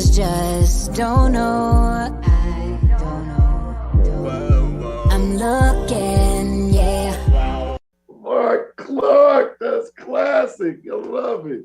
niggas just don't know. I don't know. I'm looking, yeah. Marc Clarke, that's classic. I love it.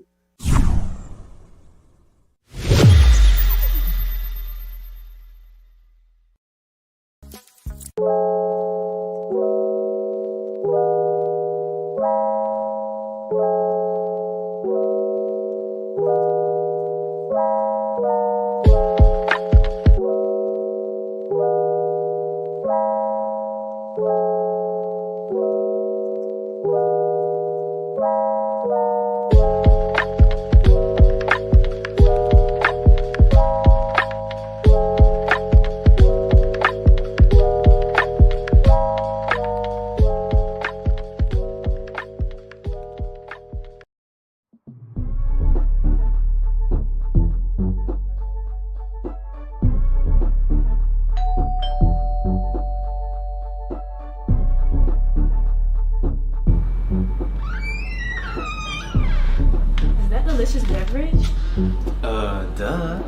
Is that delicious beverage? Duh.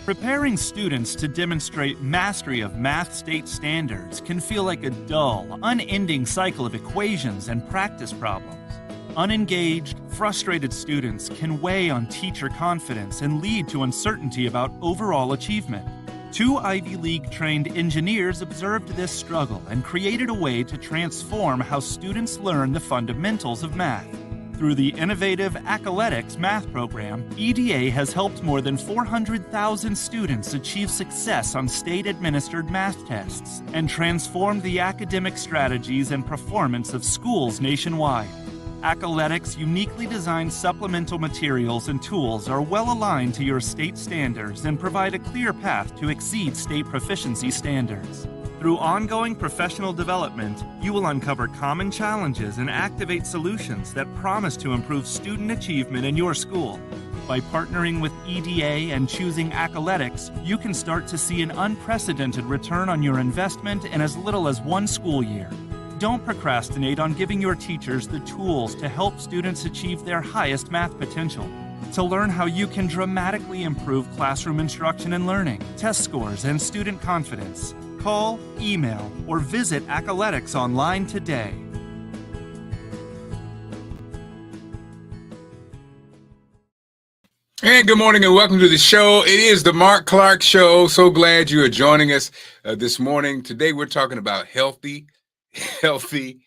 Preparing students to demonstrate mastery of math state standards can feel like a dull, unending cycle of equations and practice problems. Unengaged, frustrated students can weigh on teacher confidence and lead to uncertainty about overall achievement. Two Ivy League-trained engineers observed this struggle and created a way to transform how students learn the fundamentals of math. Through the innovative Accoletics math program, EDA has helped more than 400,000 students achieve success on state-administered math tests and transformed the academic strategies and performance of schools nationwide. Accoletics' uniquely designed supplemental materials and tools are well aligned to your state standards and provide a clear path to exceed state proficiency standards. Through ongoing professional development, you will uncover common challenges and activate solutions that promise to improve student achievement in your school. By partnering with EDA and choosing Accoletics, you can start to see an unprecedented return on your investment in as little as one school year. Don't procrastinate on giving your teachers the tools to help students achieve their highest math potential. To learn how you can dramatically improve classroom instruction and learning, test scores, and student confidence, call, email, or visit Accoletics online today. And good morning and welcome to the show. It is the Marc Clarke Show. So glad you are joining us this morning. Today we're talking about healthy. Being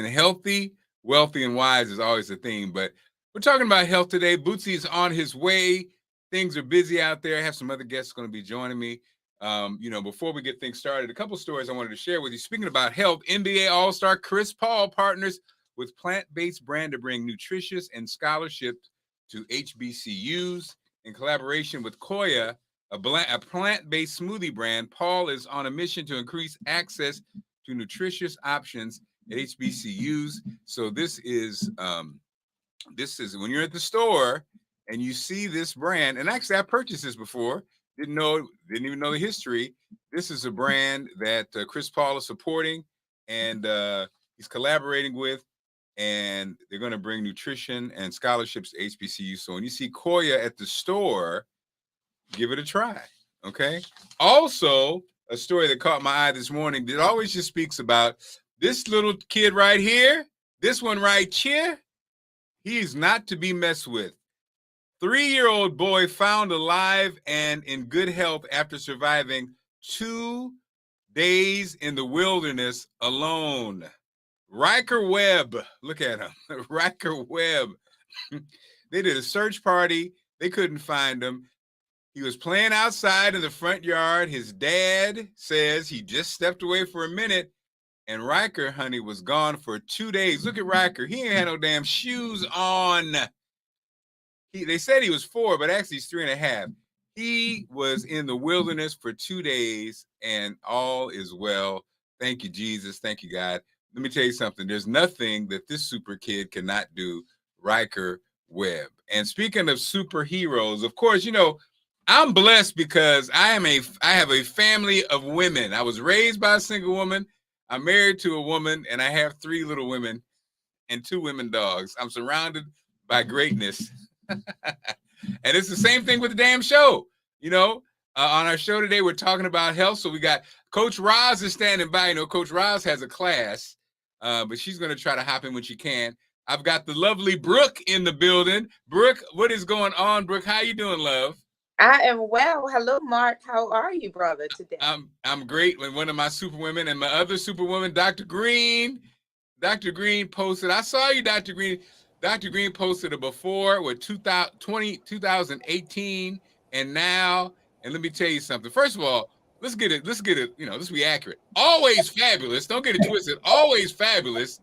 healthy, wealthy, and wise is always a theme, but we're talking about health today. Bootsy is on his way. Things are busy out there. I have some other guests going to be joining me. Before we get things started, a couple stories I wanted to share with you. Speaking about health, NBA All-Star Chris Paul partners with plant-based brand to bring nutritious and scholarships to HBCUs. In collaboration with Koya, a plant-based smoothie brand, Paul is on a mission to increase access to nutritious options at HBCUs. So this is when you're at the store and you see this brand, and actually I purchased this before. Didn't even know the history. This is a brand that Chris Paul is supporting and he's collaborating with, and they're going to bring nutrition and scholarships to HBCU. So when you see Koya at the store, give it a try, okay? Also, a story that caught my eye this morning that always just speaks about this little kid right here, this one right here, he's not to be messed with. 3-year-old boy found alive and in good health after surviving 2 days in the wilderness alone. Riker Webb, look at him, Riker Webb. They did a search party. They couldn't find him. He was playing outside in the front yard. His dad says he just stepped away for a minute And Riker, honey, was gone for 2 days. Look at Riker. He ain't had no damn shoes on. They said he was 4, but actually he's 3.5. He was in the wilderness for 2 days, and all is well. Thank you, Jesus. Thank you, God. Let me tell you something. There's nothing that this super kid cannot do, Riker Webb. And speaking of superheroes, of course, you know, I'm blessed because I have a family of women. I was raised by a single woman. I'm married to a woman, and I have 3 little women and 2 women dogs. I'm surrounded by greatness. And it's the same thing with the damn show. You know, on our show today, we're talking about health. So we got Coach Roz is standing by. You know, Coach Roz has a class, but she's going to try to hop in when she can. I've got the lovely Brooke in the building. Brooke, what is going on? Brooke, how you doing, love? I am well. Hello, Mark. How are you, brother, today? I'm great. When one of my superwomen and my other superwoman, Dr. Green posted. I saw you, Dr. Green. Dr. Green posted a before with 2018 and now. And let me tell you something. First of all, let's get it. You know, let's be accurate. Always fabulous. Don't get it twisted. Always fabulous.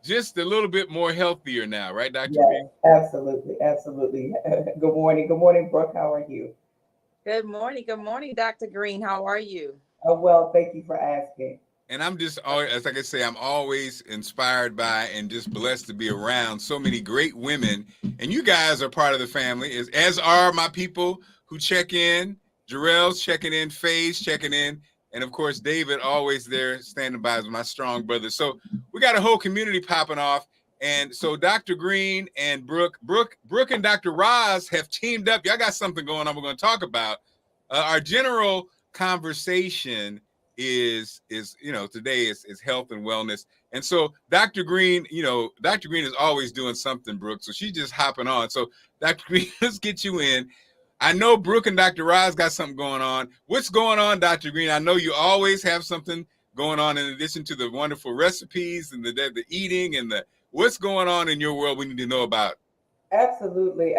Just a little bit more healthier now, right, Dr. Green? Absolutely, absolutely. Good morning, Brooke. How are you? Good morning, Dr. Green. How are you? Oh, well, thank you for asking. And I'm just always, as like I say, I'm always inspired by and just blessed to be around so many great women. And you guys are part of the family, as are my people who check in. Jarrell's checking in, Faye's checking in, and of course, David always there standing by as my strong brother. So we got a whole community popping off. And so Dr. Green and Brooke and Dr. Roz have teamed up. Y'all got something going on we're going to talk about. Our general conversation is you know, today is health and wellness. And so Dr. Green, you know, Dr. Green is always doing something, Brooke. So she's just hopping on. So Dr. Green, let's get you in. I know Brooke and Dr. Roz got something going on. What's going on, Dr. Green? I know you always have something going on in addition to the wonderful recipes and the eating and what's going on in your world we need to know about. Absolutely,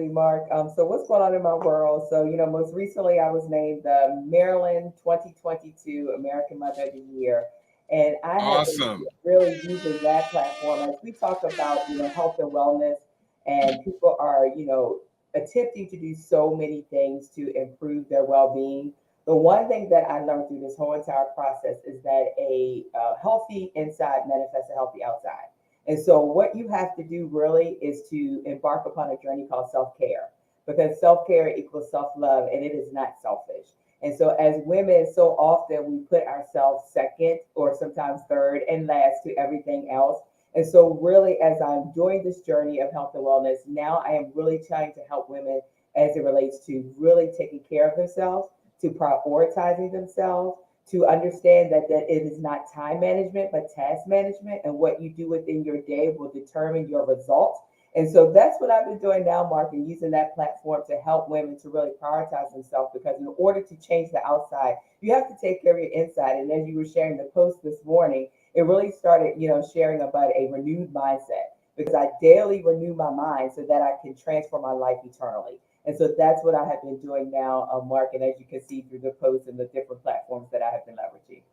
Mark. So what's going on in my world? So, you know, most recently I was named the Maryland 2022 American Mother of the Year. And I have been really using that platform as we talk about, you know, health and wellness, and people are, you know, attempting to do so many things to improve their well-being. The one thing that I learned through this whole entire process is that a healthy inside manifests a healthy outside. And so what you have to do really is to embark upon a journey called self-care, because self-care equals self-love, and it is not selfish. And so as women, so often we put ourselves second or sometimes third and last to everything else. And so really, as I'm doing this journey of health and wellness, now I am really trying to help women as it relates to really taking care of themselves, to prioritizing themselves, to understand that it is not time management, but task management, and what you do within your day will determine your results. And so that's what I've been doing now, Mark, and using that platform to help women to really prioritize themselves, because in order to change the outside, you have to take care of your inside. And as you were sharing the post this morning, it really started, you know, sharing about a renewed mindset, because I daily renew my mind so that I can transform my life eternally. And so that's what I have been doing now, Mark, and as you can see through the posts and the different platforms that I have been leveraging.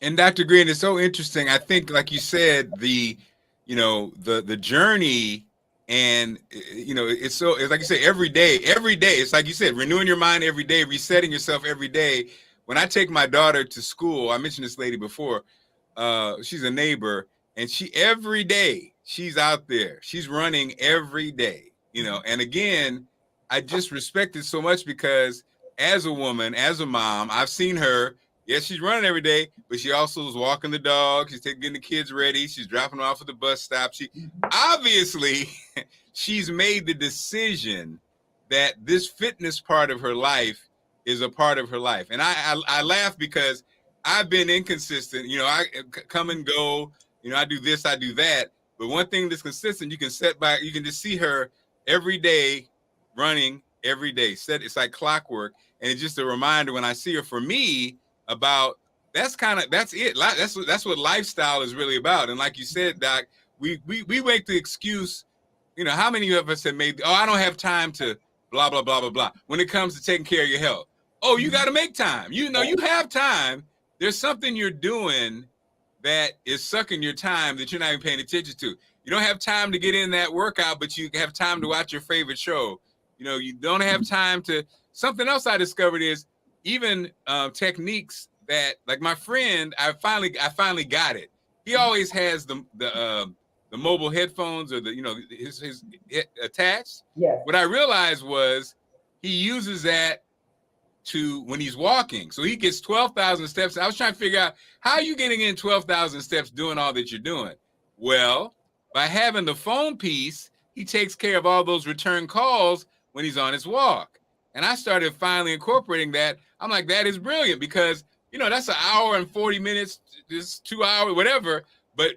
And Dr. Green, it's so interesting. I think, like you said, the journey, and you know, it's like you say, every day, it's like you said, renewing your mind every day, resetting yourself every day. When I take my daughter to school, I mentioned this lady before, she's a neighbor, and every day she's out there, she's running every day, you know. And again, I just respect it so much, because as a woman, as a mom, I've seen her. Yes, she's running every day, but she also is walking the dog. She's getting the kids ready. She's dropping them off at the bus stop. She obviously, she's made the decision that this fitness part of her life is a part of her life. And I laugh because I've been inconsistent. You know, I come and go. You know, I do this, I do that. But one thing that's consistent, you can just see her every day running every day. It's like clockwork. And it's just a reminder when I see her, for me, about that's it. That's what lifestyle is really about. And like you said, Doc, we make the excuse, you know, how many of us have made, I don't have time to blah, blah, blah, blah, blah. When it comes to taking care of your health. Oh, you got to make time. You know, you have time. There's something you're doing that is sucking your time that you're not even paying attention to. You don't have time to get in that workout, but you have time to watch your favorite show. You know, you don't have time to. Something else I discovered is even techniques that, like my friend, I finally got it. He always has the mobile headphones or his attached. Yes. What I realized was he uses that to when he's walking. So he gets 12,000 steps. I was trying to figure out how are you getting in 12,000 steps doing all that you're doing? Well, by having the phone piece, he takes care of all those return calls when he's on his walk. And I started finally incorporating that. I'm like, that is brilliant because, that's an hour and 40 minutes, this 2 hours, whatever. But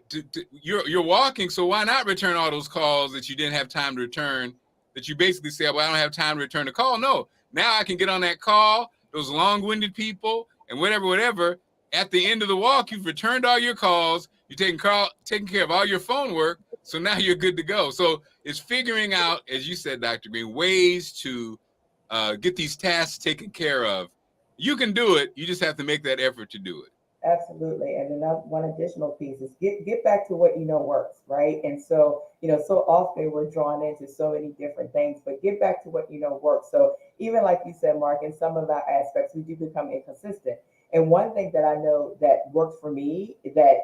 you're walking, so why not return all those calls that you didn't have time to return, that you basically said, well, I don't have time to return the call. No, now I can get on that call, those long-winded people, and whatever. At the end of the walk, you've returned all your calls, you're taking care of all your phone work, so now you're good to go. So it's figuring out, as you said, Dr. Green, ways to get these tasks taken care of. You can do it. You just have to make that effort to do it. Absolutely. And then one additional piece is get back to what works, right? And so, so often we're drawn into so many different things, but get back to what works. So even like you said, Mark, in some of our aspects, we do become inconsistent. And one thing that I know that works for me, that,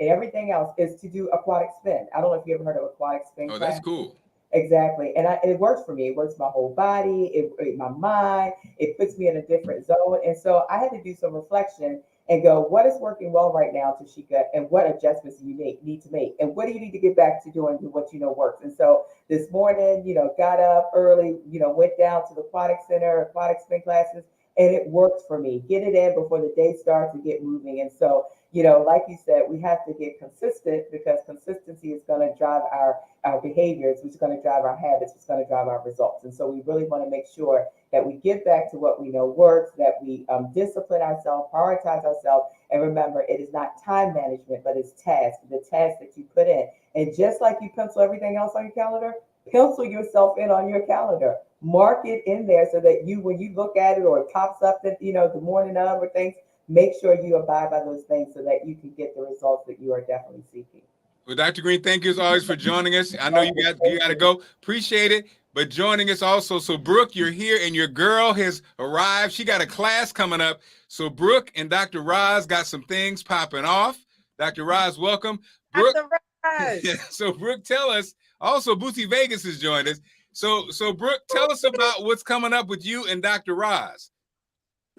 everything else is to do aquatic spin. I don't know if you ever heard of aquatic spin. Oh, that's cool. Exactly. And it works for me. It works my whole body, my mind, it puts me in a different zone. And so I had to do some reflection and go, what is working well right now, Tashika, and what adjustments do you need to make? And what do you need to get back to doing to what works? And so this morning, got up early, went down to the aquatic center, aquatic spin classes, and it worked for me. Get it in before the day starts to get moving. And so, like you said, we have to get consistent because consistency is going to drive our behaviors, which is going to drive our habits, which is going to drive our results. And so we really want to make sure that we get back to what we know works, that we discipline ourselves, prioritize ourselves, and remember, it is not time management, but it's the task that you put in. And just like you pencil everything else on your calendar, pencil yourself in on your calendar. Mark it in there so that when you look at it or it pops up that, the morning of or things, make sure you abide by those things so that you can get the results that you are definitely seeking. Well, Dr. Green, thank you as always for joining us. I know you got to go. Appreciate it. But joining us also. So, Brooke, you're here and your girl has arrived. She got a class coming up. So, Brooke and Dr. Roz got some things popping off. Dr. Roz, welcome. Brooke, Dr. Roz. So, Brooke, tell us. Also, Bootsy Vegas has joined us. So, Brooke, tell us about what's coming up with you and Dr. Roz.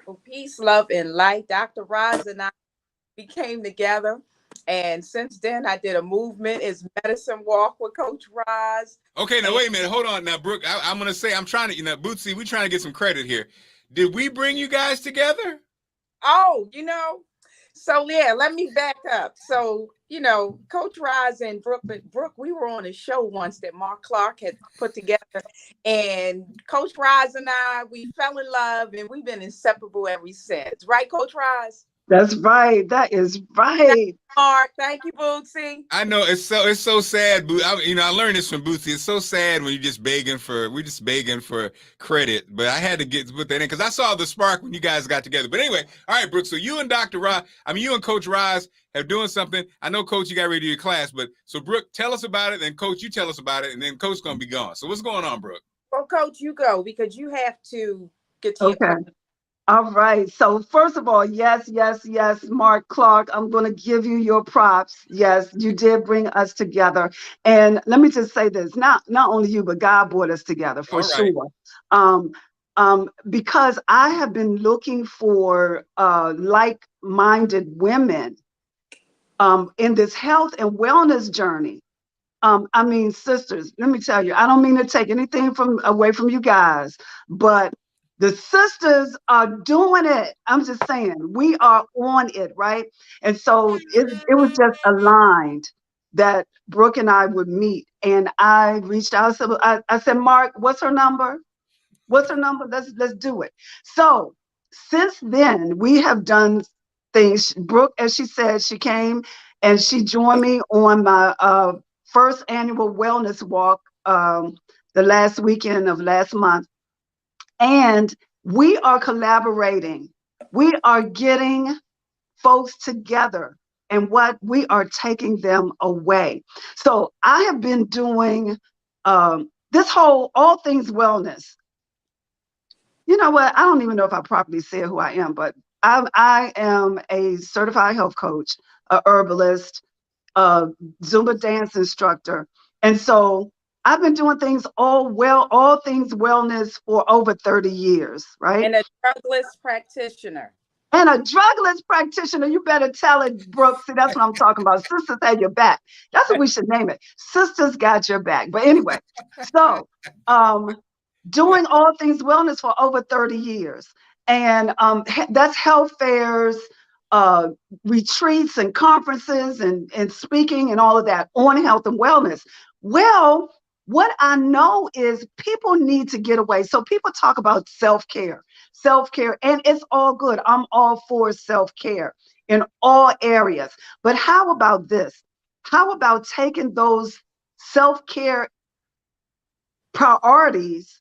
Well, peace, love, and light. Dr. Roz and we came together. And since then, I did a movement. It's medicine walk with Coach Roz. Okay, now wait a minute. Hold on. Now, Brooke, I'm going to say, I'm trying to, Bootsy, we're trying to get some credit here. Did we bring you guys together? Oh, so yeah, let me back up. So, Coach Roz and Brooke, we were on a show once that Marc Clarke had put together. And Coach Roz and we fell in love and we've been inseparable ever since. Right, Coach Roz? That's right. That is right. Mark, thank you, Bootsy. I know it's so sad, I learned this from Bootsy. It's so sad when we're just begging for credit. But I had to put that in because I saw the spark when you guys got together. But anyway, all right, Brooke. So you and you and Coach Roz have doing something. I know, Coach, you got ready to do your class, but so Brooke, tell us about it, then Coach, you tell us about it, and then Coach's gonna be gone. So what's going on, Brooke? Well, Coach, you go because you have to get to your All right. So first of all, yes, Marc Clarke, I'm going to give you your props. Yes, you did bring us together. And let me just say this, not only you, but God brought us together for sure. Because I have been looking for like-minded women in this health and wellness journey. Sisters, let me tell you, I don't mean to take anything away from you guys, but the sisters are doing it. I'm just saying, we are on it, right? And so it was just aligned that Brooke and I would meet. And I reached out. So I said, Mark, what's her number? Let's do it. So since then, we have done things. Brooke, as she said, she came and she joined me on my first annual wellness walk the last weekend of last month. And we are collaborating. We are getting folks together and what we are taking them away. So I have been doing this whole all things wellness. You know what? I don't even know if I properly said who I am, but I am a certified health coach, a herbalist, a Zumba dance instructor. And so I've been doing things all things wellness for over 30 years, right? And a drugless practitioner. And a drugless practitioner, you better tell it, Brooke. See, that's what I'm talking about. Sisters have your back. That's what we should name it. Sisters got your back. But anyway, so doing all things wellness for over 30 years. And that's health fairs, retreats and conferences and speaking and all of that on health and wellness. Well, what I know is people need to get away. So people talk about self-care, and it's all good. I'm all for self-care in all areas. But how about this? How about taking those self-care priorities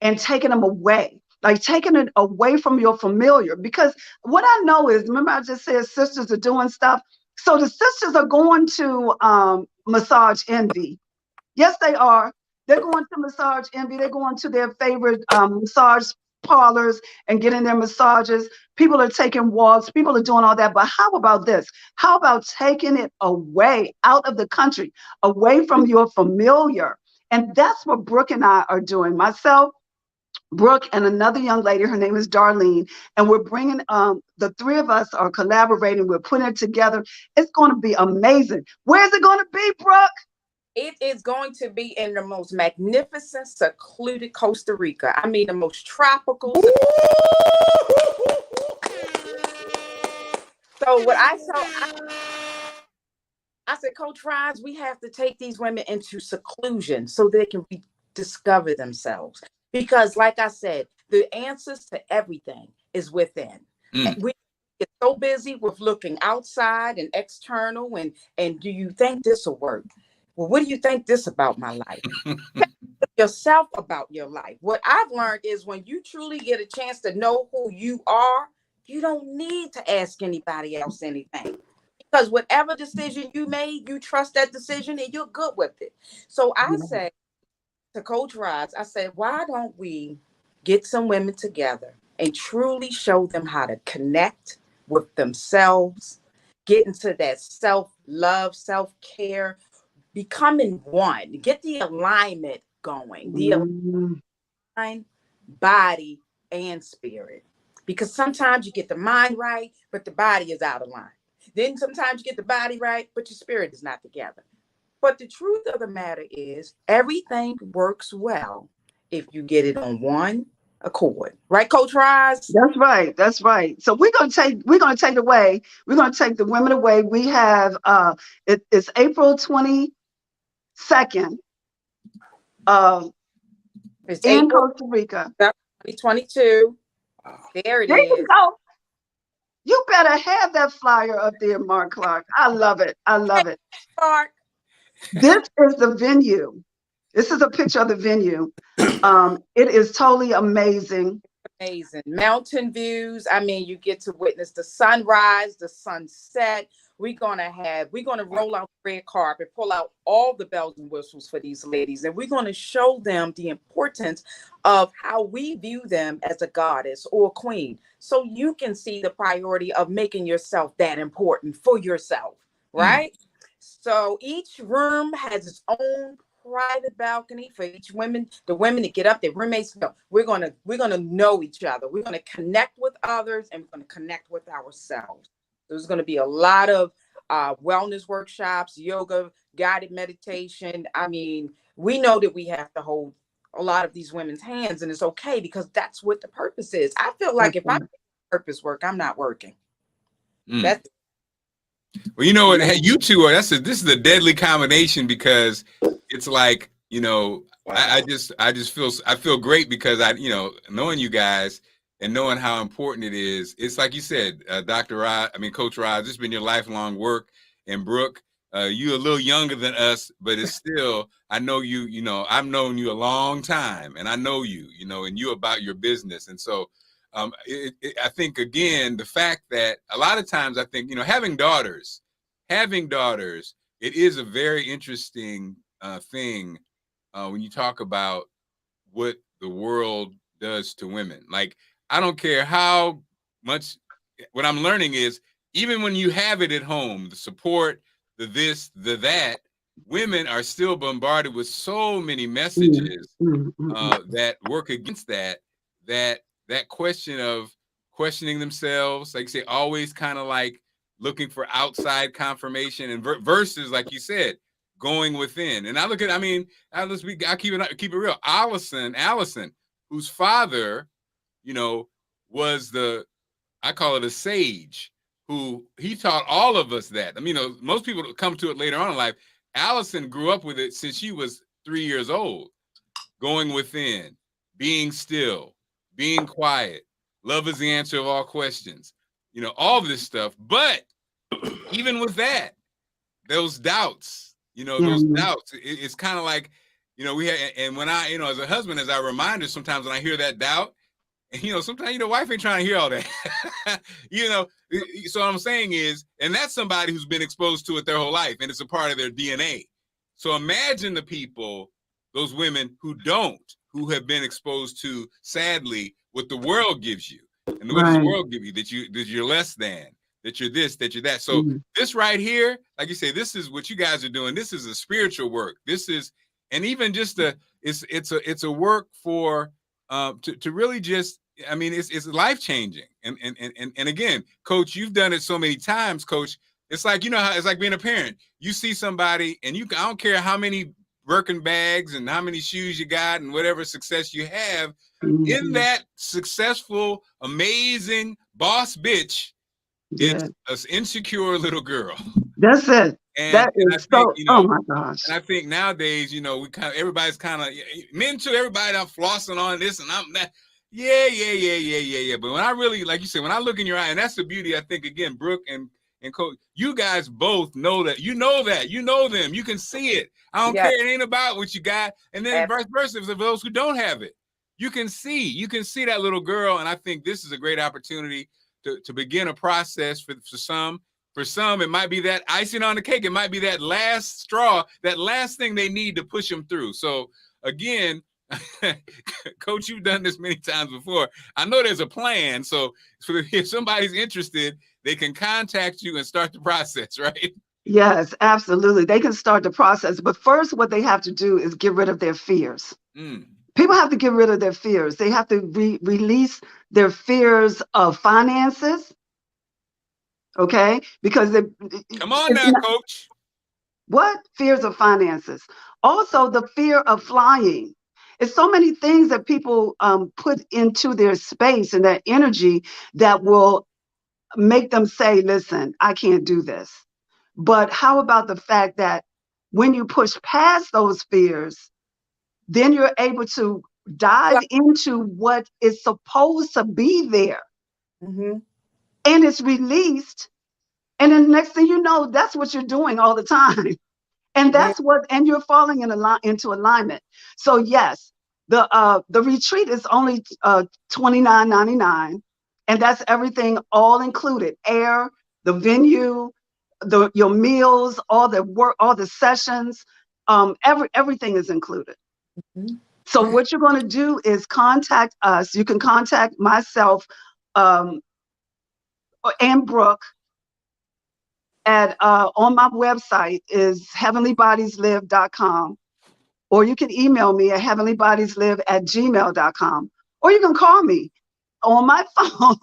and taking them away? Like taking it away from your familiar. Because what I know is, remember I just said sisters are doing stuff. So the sisters are going to Massage Envy. Yes, they are. They're going to Massage Envy. They're going to their favorite massage parlors and getting their massages. People are taking walks. People are doing all that. But how about this? How about taking it away, out of the country, away from your familiar? And that's what Brooke and I are doing. Myself, Brooke, and another young lady, her name is Darlene, and we're bringing, the three of us are collaborating. We're putting it together. It's going to be amazing. Where's it going to be, Brooke? It is going to be in the most magnificent, secluded Costa Rica. I mean, the most tropical. So what I said, Coach Rise, we have to take these women into seclusion so they can rediscover themselves. Because like I said, the answers to everything is within. We get so busy with looking outside and external and do you think this will work? Well, what do you think this about my life? Yourself about your life. What I've learned is when you truly get a chance to know who you are, you don't need to ask anybody else anything. Because whatever decision you made, you trust that decision and you're good with it. So I say to Coach Rods, I said, why don't we get some women together and truly show them how to connect with themselves, get into that self-love, self-care, becoming one, get the alignment going, the mind, body, and spirit. Because sometimes you get the mind right, but the body is out of line. Then sometimes you get the body right, but your spirit is not together. But the truth of the matter is everything works well if you get it on one accord. Right, Coach Roz? That's right. That's right. So we're gonna take the women away. We have it's April 22nd. It's in April Costa Rica. 2022. There it There is. you go. You better have that flyer up there, Marc Clarke. I love it. I love it. Mark. This is the venue. This is a picture of the venue. It is totally amazing. Amazing. Mountain views. I mean, you get to witness the sunrise, the sunset. We're going to roll out the red carpet, pull out all the bells and whistles for these ladies. And we're going to show them the importance of how we view them as a goddess or queen. So you can see the priority of making yourself that important for yourself, right? So each room has its own private balcony for each women, the women that get up, their roommates know. We're gonna know each other. We're gonna connect with others and we're gonna connect with ourselves. There's gonna be a lot of wellness workshops, yoga, guided meditation. I mean, we know that we have to hold a lot of these women's hands, and it's okay because that's what the purpose is. I feel like if I do purpose work, I'm not working. That's well, you know what? Hey, you two are. This is a deadly combination because it's like, you know, I feel great because knowing you guys and knowing how important it is. It's like you said, Coach Rod, this has been your lifelong work. And Brooke, you're a little younger than us, but it's still, I know you. You know, I've known you a long time, and I know you. You know, and you about your business, and so. I think, again, the fact that a lot of times I think, having daughters, having daughters, it is a very interesting thing when you talk about what the world does to women. Like, I don't care how much, what I'm learning is, even when you have it at home, the support, the this, the that, women are still bombarded with so many messages that work against that question of questioning themselves, like you say, always kind of like looking for outside confirmation, and versus, like you said, going within. And I look at, I mean, I keep it real. Allison, whose father, you know, was I call it a sage, who he taught all of us that. I mean, you know, most people come to it later on in life. Allison grew up with it since she was 3 years old, going within, being still, being quiet. Love is the answer of all questions. You know, all of this stuff. But even with that, those doubts, you know, those doubts, it's kind of like, you know, we had, and when I, you know, as a husband, as I remind her sometimes when I hear that doubt, and, you know, sometimes, you know, wife ain't trying to hear all that, you know, so what I'm saying is, and that's somebody who's been exposed to it their whole life, and it's a part of their DNA. So imagine the people, those women who have been exposed to, sadly, what the world gives you. And what does the world give you? That you're less than, that you're this, that you're that. So this right here, like you say, this is what you guys are doing. This is a spiritual work. This is, and even just it's a work for to really just, I mean, it's life changing. And again, Coach, you've done it so many times, Coach. It's like, you know how it's like being a parent. You see somebody, and I don't care how many Birkin bags and how many shoes you got and whatever success you have, in that successful, amazing boss bitch, it's an insecure little girl. That's it. And that is I think, so, you know, oh my gosh. And I think nowadays, you know, everybody's kind of, men too, everybody I'm flossing on this and I'm that. Yeah. But when I really, like you said, when I look in your eye, and that's the beauty, I think, again, Brooke and Coach, you guys both know that. You know them. You can see it. I don't care. It ain't about what you got. And then vice versa, for those who don't have it, you can see that little girl. And I think this is a great opportunity to begin a process for some. For some, it might be that icing on the cake. It might be that last straw, that last thing they need to push them through. So again, Coach, you've done this many times before. I know there's a plan. So if somebody's interested, they can contact you and start the process, right? Yes, absolutely. They can start the process. But first, what they have to do is get rid of their fears. People have to get rid of their fears. They have to release their fears of finances. Okay? Because come on now, Coach. What? Fears of finances. Also, the fear of flying. It's so many things that people put into their space and their energy that will make them say, listen, I can't do this. But how about the fact that when you push past those fears, then you're able to dive into what is supposed to be there. And it's released. And then next thing you know, that's what you're doing all the time. And that's and you're falling into alignment. So yes, the retreat is only $29.99. And that's everything all included: air, the venue, your meals, all the work, all the sessions, everything is included. So what you're going to do is contact us. You can contact myself and Brooke at on my website is heavenlybodieslive.com, or you can email me at heavenlybodieslive@gmail.com, or you can call me on my phone.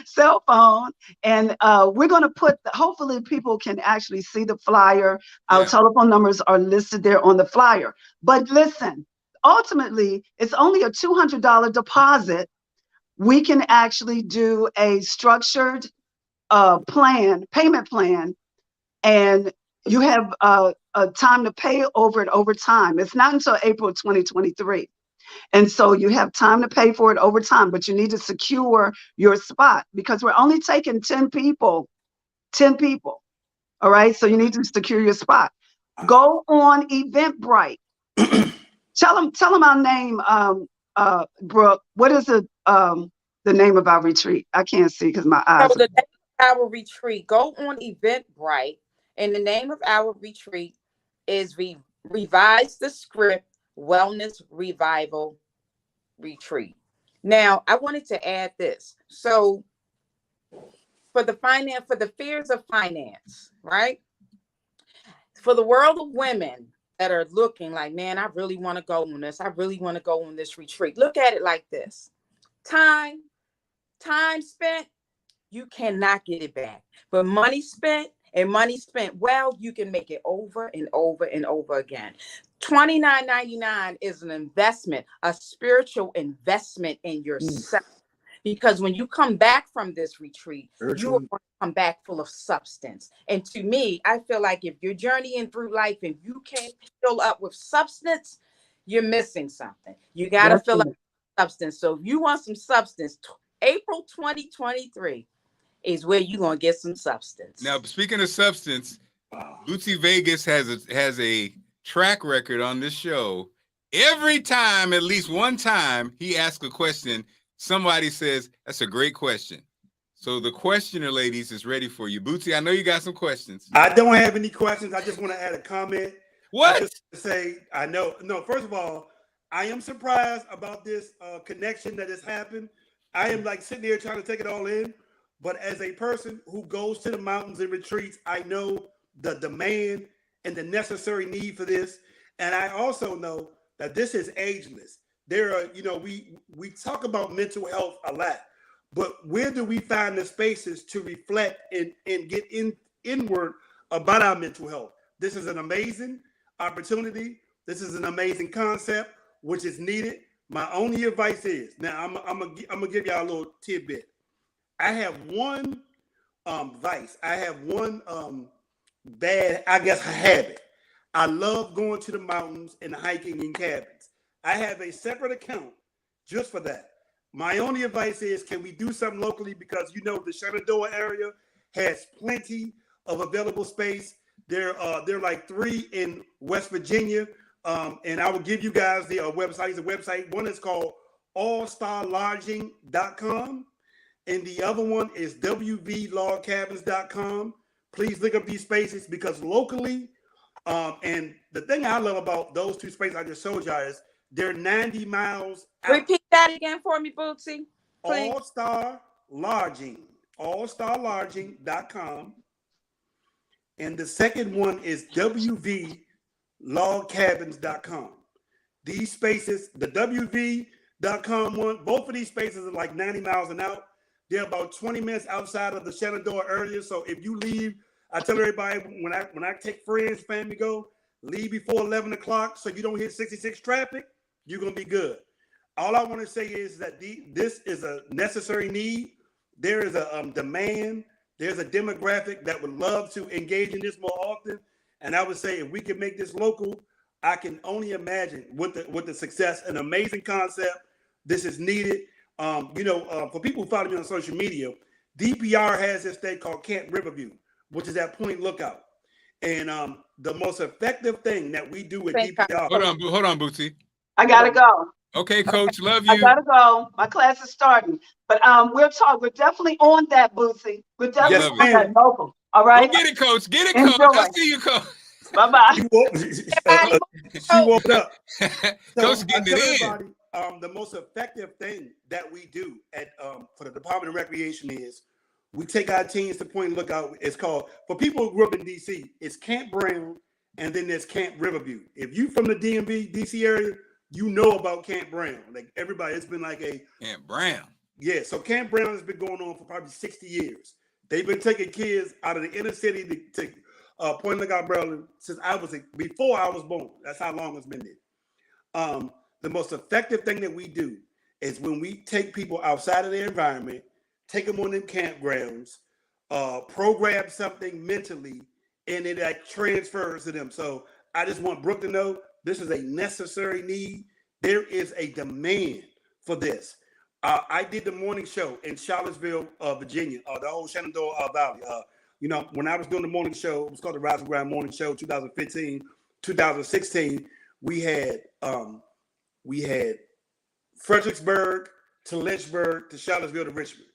Cell phone, and we're going to put, hopefully people can actually see the flyer. Our telephone numbers are listed there on the flyer. But listen, ultimately, it's only a $200 deposit. We can actually do a structured payment plan, and you have a time to pay over it over time. It's not until April 2023. And so you have time to pay for it over time, but you need to secure your spot because we're only taking 10 people. All right. So you need to secure your spot. Go on Eventbrite. Tell them our name, Brooke. What is the name of our retreat? I can't see because my eyes. So the name of our retreat, go on Eventbrite And the name of our retreat is Revise the Script Wellness Revival Retreat. Now, I wanted to add this. So for the fears of finance, right? For the world of women that are looking like, man, I really want to go on this. I really want to go on this retreat. Look at it like this. Time spent, you cannot get it back. But money spent well, you can make it over and over and over again. $29.99 is an investment, a spiritual investment in yourself. Because when you come back from this retreat, you are going to come back full of substance. And to me, I feel like if you're journeying through life and you can't fill up with substance, you're missing something. You got to fill up with substance. So if you want some substance, April 2023 is where you're going to get some substance. Now, speaking of substance, Bootsy Vegas has a track record on this show. Every time, at least one time, he asks a question, somebody says, that's a great question. So the questioner, ladies, is ready for you. Bootsy, I know you got some questions. I don't have any questions. I just want to add a comment. What? I just say, I know. No, first of all, I am surprised about this connection that has happened. I am like sitting here trying to take it all in. But as a person who goes to the mountains and retreats, I know the demand and the necessary need for this. And I also know that this is ageless. There are, we talk about mental health a lot, but where do we find the spaces to reflect and get inward about our mental health? This is an amazing opportunity. This is an amazing concept, which is needed. My only advice is, now I'm gonna give y'all a little tidbit. I have one vice. I have one bad, I guess, habit. I love going to the mountains and hiking in cabins. I have a separate account just for that. My only advice is, can we do something locally? Because the Shenandoah area has plenty of available space. There are like 3 in West Virginia. And I will give you guys the website. The website, one is called allstarlodging.com. And the other one is wvlogcabins.com. Please look up these spaces because locally, and the thing I love about those 2 spaces I just showed y'all is they're 90 miles out. Repeat that again for me, Bootsy. allstarlodging.com. And the second one is wvlogcabins.com. These spaces, the wv.com one, both of these spaces are like 90 miles and out. They're about 20 minutes outside of the Shenandoah area. So if you leave, I tell everybody when I take friends, family go, leave before 11 o'clock so you don't hit 66 traffic, you're going to be good. All I want to say is that this is a necessary need. There is a demand. There's a demographic that would love to engage in this more often. And I would say if we can make this local, I can only imagine with the success, an amazing concept. This is needed. For people who follow me on social media, DPR has this thing called Camp Riverview, which is at Point Lookout. And the most effective thing that we do with DPR. Hold on, Bootsy. I gotta go. Okay, Coach, love you. I gotta go. My class is starting. But we'll talk. We're dedefinitely on that, Bootsy. We're definitely on that local. All right. Go get it, Coach. Get it, Coach. I see you, Coach. Bye-bye. She woke up. Coach getting it in. The most effective thing that we do for the Department of Recreation is we take our teams to Point Lookout. It's called, for people who grew up in DC, it's Camp Brown, and then there's Camp Riverview. If you from the DMV, DC area, you know about Camp Brown. Like everybody, it's been like a Camp Brown. Yeah, so Camp Brown has been going on for probably 60 years. They've been taking kids out of the inner city to Point Lookout, Maryland, since before I was born. That's how long it's been there. The most effective thing that we do is when we take people outside of their environment, take them on them campgrounds, program something mentally, and it transfers to them. So I just want Brooke to know this is a necessary need. There is a demand for this. I did the morning show in Charlottesville, Virginia, the old Shenandoah Valley. When I was doing the morning show, it was called the Rise and Grind Morning Show, 2015, 2016. We had Fredericksburg to Lynchburg to Charlottesville to Richmond.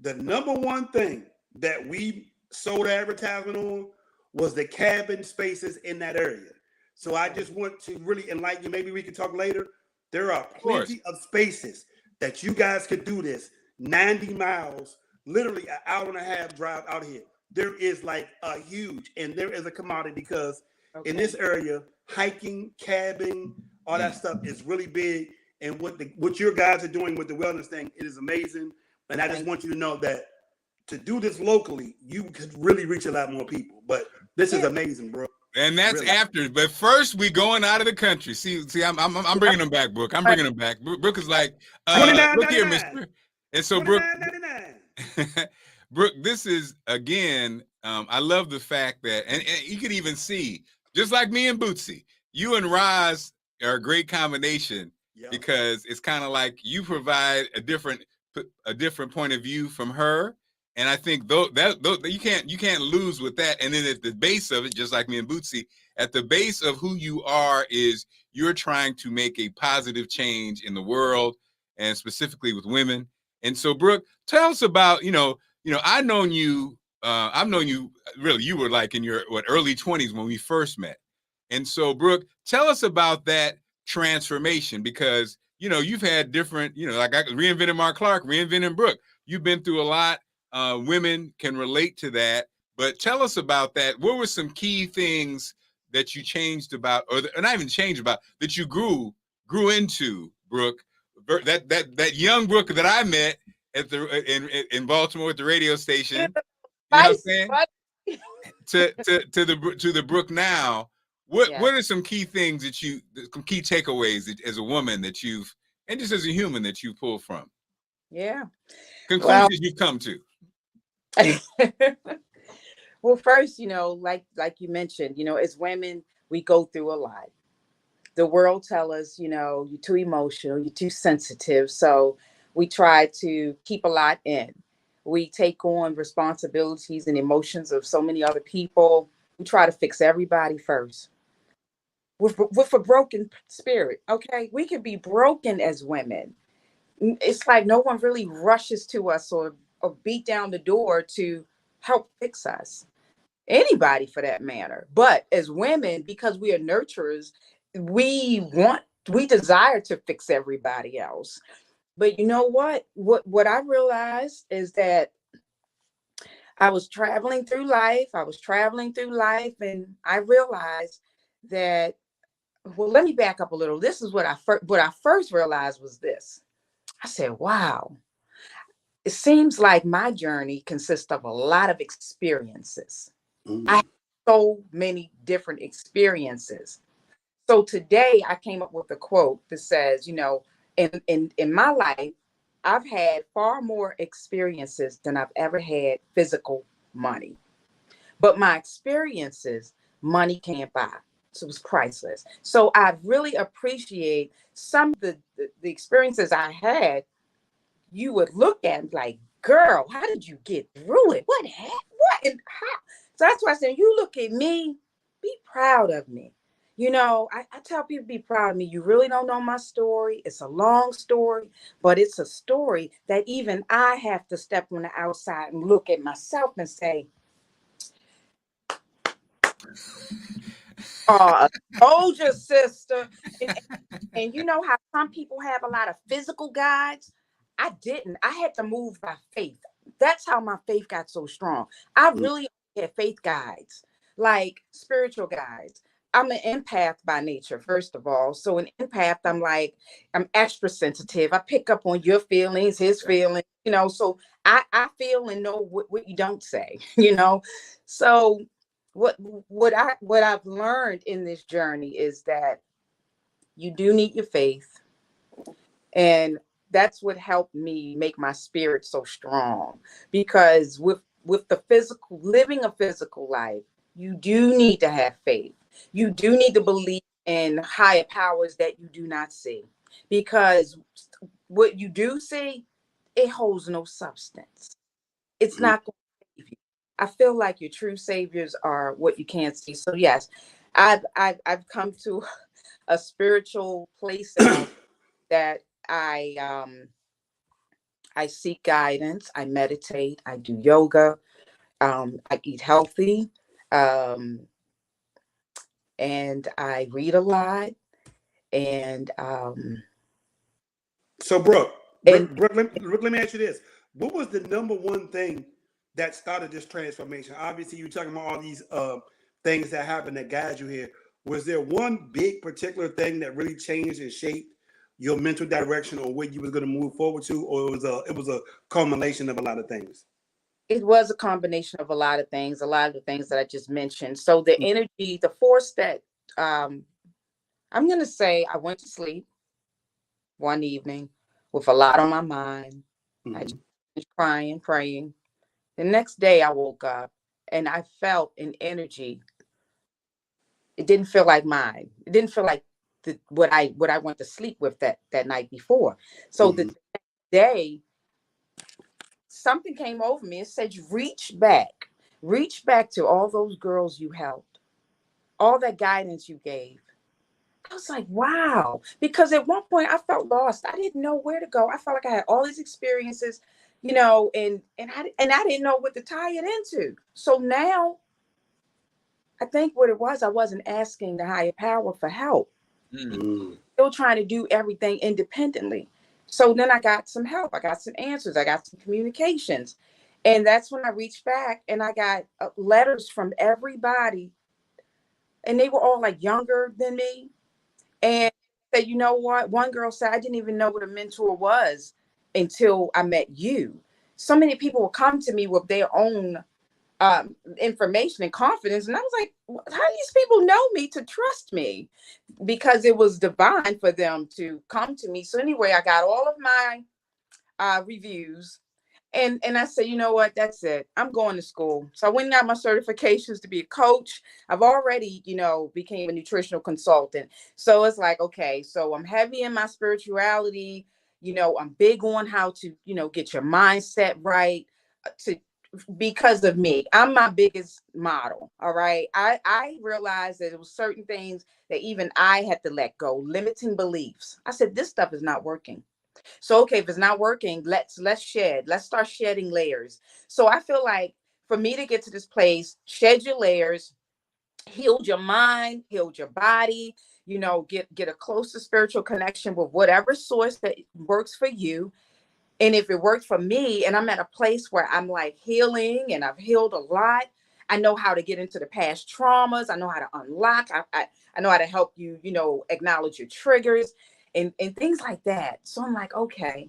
The number one thing that we sold advertisement on was the cabin spaces in that area. So I just want to really enlighten you. Maybe we can talk later. There are plenty of spaces that you guys could do this. 90 miles, literally an hour and a half drive out here. There is like a huge, and there is a commodity because in this area, hiking, cabbing, all that stuff is really big. And what your guys are doing with the wellness thing, it is amazing. And I just want you to know that to do this locally, you could really reach a lot more people. But this is amazing, bro. And that's really after. But first, we going out of the country. See, I'm bringing them back, Brooke. I'm bringing them back. Brooke is like, look here, mister. And so, Brooke, Brooke, this is, again, I love the fact that, and you could even see, just like me and Bootsy, you and Roz are a great combination because it's kind of like you provide a different point of view from her. And I think you can't lose with that. And then at the base of it, just like me and Bootsy, at the base of who you are is you're trying to make a positive change in the world and specifically with women. And so, Brooke, tell us about, I've known you really, you were like in your early 20s when we first met. And so, Brooke, tell us about that transformation because, you've had different, like I reinvented Marc Clarke, reinventing Brooke. You've been through a lot. Women can relate to that, but tell us about that. What were some key things that you changed about, or not even changed about, that you grew into, Brooke? That young Brooke that I met at in Baltimore at the radio station. You know what I'm saying? to the Brooke now. What are some key things some key takeaways as a woman that you've, and just as a human that you pulled from? Yeah. Conclusions you've come to. Well, first, like you mentioned, as women, we go through a lot. The world tell us, you're too emotional, you're too sensitive. So we try to keep a lot in. We take on responsibilities and emotions of so many other people. We try to fix everybody first. With a broken spirit, okay? We can be broken as women. It's like no one really rushes to us or beat down the door to help fix us. Anybody for that matter. But as women, because we are nurturers, we desire to fix everybody else. But you know what? What I realized is that I was traveling through life. And I realized that, well, let me back up a little. This is what I first realized was this. I said, wow, it seems like my journey consists of a lot of experiences. I have so many different experiences. So today I came up with a quote that says, in my life, I've had far more experiences than I've ever had physical money. But my experiences, money can't buy. So it was priceless. So I really appreciate some of the experiences I had. You would look at and like, girl, how did you get through it? What and how? So that's why I said, you look at me, be proud of me. I tell people, be proud of me. You really don't know my story. It's a long story, but it's a story that even I have to step on the outside and look at myself and say, told your sister. And you know how some people have a lot of physical guides? I didn't. I had to move by faith. That's how my faith got so strong. I really had faith guides, like spiritual guides. I'm an empath by nature, first of all. So an empath, I'm extra sensitive. I pick up on your feelings, his feelings, so I feel and know what you don't say, So what I've learned in this journey is that you do need your faith. And that's what helped me make my spirit so strong, because with the physical, living a physical life, you do need to have faith. You do need to believe in higher powers that you do not see, because what you do see, it holds no substance. It's not going to save you. I feel like your true saviors are what you can't see. So yes, I've come to a spiritual place that I seek guidance. I meditate. I do yoga. I eat healthy. Um, and I read a lot. And So, Brooke, and Brooke, let me ask you this. What was the number one thing that started this transformation? Obviously, you're talking about all these things that happened that guide you here. Was there one big particular thing that really changed and shaped your mental direction or where you was going to move forward to, or it was a culmination of a lot of things? it was a combination of a lot of things, a lot of the things that I just mentioned. So the energy, the force that I'm going to say, I went to sleep one evening with a lot on my mind. I just was crying, praying. The next day I woke up and I felt an energy. It didn't feel like mine. It didn't feel like what I went to sleep with that night before. So the next day, something came over me and said, reach back to all those girls you helped, all that guidance you gave. I was like, wow, because at one point I felt lost. I didn't know where to go. I felt like I had all these experiences, and I didn't know what to tie it into. So now I think what it was, I wasn't asking the higher power for help. Still trying to do everything independently. So then I got some help. I got some answers. I got some communications. And that's when I reached back and I got letters from everybody. And they were all like younger than me. And said, you know what? One girl said, I didn't even know what a mentor was until I met you. So many people will come to me with their own information and confidence. And I was like, how do these people know me to trust me? Because it was divine for them to come to me. So anyway, I got all of my reviews. And I said, you know what? That's it. I'm going to school. So I went and got my certifications to be a coach. I've already, became a nutritional consultant. So it's like, okay, so I'm heavy in my spirituality. I'm big on how to, get your mindset right because of me. I'm my biggest model. All right. I realized that it was certain things that even I had to let go, limiting beliefs. I said, this stuff is not working. So, okay, if it's not working, let's start shedding layers. So I feel like for me to get to this place, shed your layers, heal your mind, heal your body, get a closer spiritual connection with whatever source that works for you. And if it worked for me and I'm at a place where I'm like healing and I've healed a lot, I know how to get into the past traumas. I know how to unlock. I know how to help you, acknowledge your triggers and things like that. So I'm like, okay,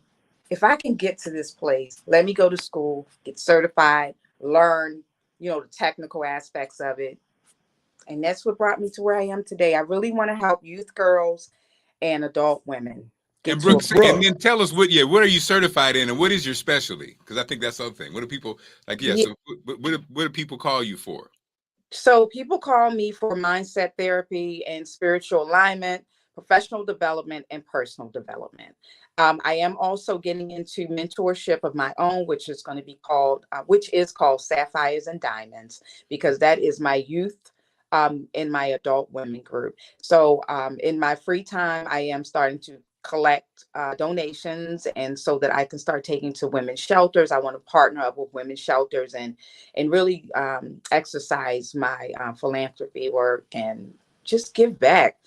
if I can get to this place, let me go to school, get certified, learn, the technical aspects of it. And that's what brought me to where I am today. I really want to help youth girls and adult women. And Brooke, and then tell us what are you certified in and what is your specialty? Because I think that's the other thing. What do people like? Yeah. So what do people call you for? So people call me for mindset therapy and spiritual alignment, professional development, and personal development. I am also getting into mentorship of my own, which is called Sapphires and Diamonds, because that is my youth in my adult women group. So in my free time, I am starting to collect donations, and so that I can start taking to women's shelters. I want to partner up with women's shelters and really exercise my philanthropy work and just give back.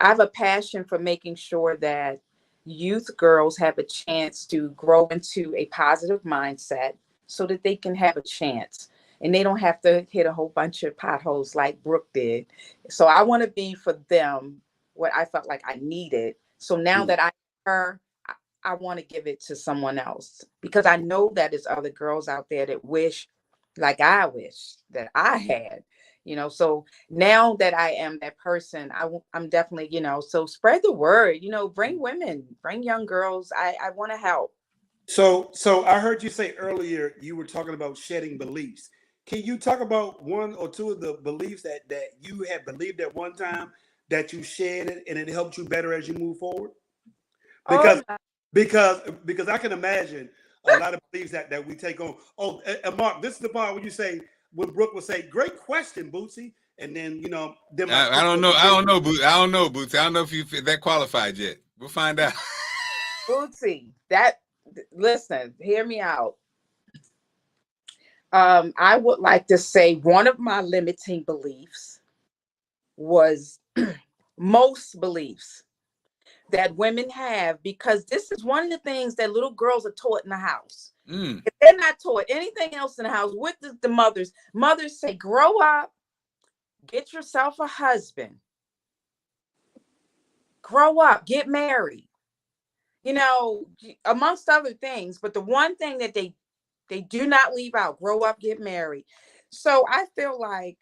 I have a passion for making sure that youth girls have a chance to grow into a positive mindset so that they can have a chance and they don't have to hit a whole bunch of potholes like Brooke did. So I want to be for them what I felt like I needed. So now that I want to give it to someone else because I know that there's other girls out there that wish like I wish that I had, so now that I am that person, I'm definitely, so spread the word, bring women, bring young girls. I want to help. So I heard you say earlier, you were talking about shedding beliefs. Can you talk about one or two of the beliefs that you had believed at one time that you shed it and it helped you better as you move forward? Because I can imagine a lot of beliefs that we take on. Oh, and Mark, this is the part when you say, when Brooke will say, "Great question, Bootsy," and then I don't know, Bootsy. I don't know, Bootsy. I don't know if you that qualified yet. We'll find out. Bootsy, listen, hear me out. I would like to say one of my limiting beliefs was most beliefs that women have, because this is one of the things that little girls are taught in the house. If they're not taught anything else in the house, with the mothers say, grow up, get yourself a husband, grow up, get married, you know, amongst other things. But the one thing that they do not leave out, grow up, get married. So I feel like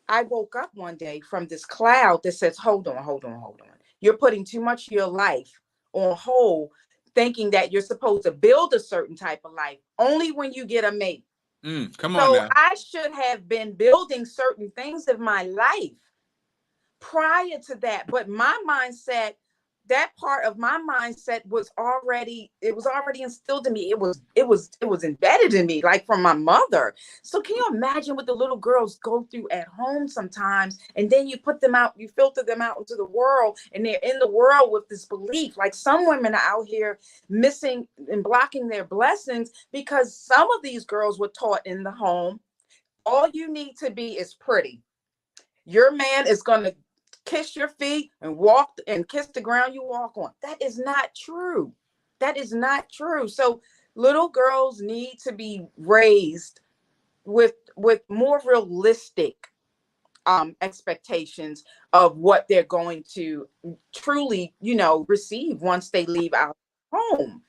I woke up one day from this cloud that says, hold on. You're putting too much of your life on hold, thinking that you're supposed to build a certain type of life only when you get a mate. Come on now. I should have been building certain things of my life prior to that. But my mindset, that part of my mindset was already instilled in me. It was embedded in me, like from my mother. So can you imagine what the little girls go through at home sometimes? And then you put them out, you filter them out into the world, and they're in the world with this belief. Like some women are out here missing and blocking their blessings because some of these girls were taught in the home, all you need to be is pretty. Your man is going to kiss your feet and walk and kiss the ground you walk on. That is not true. That is not true. So little girls need to be raised with more realistic expectations of what they're going to truly, receive once they leave our home.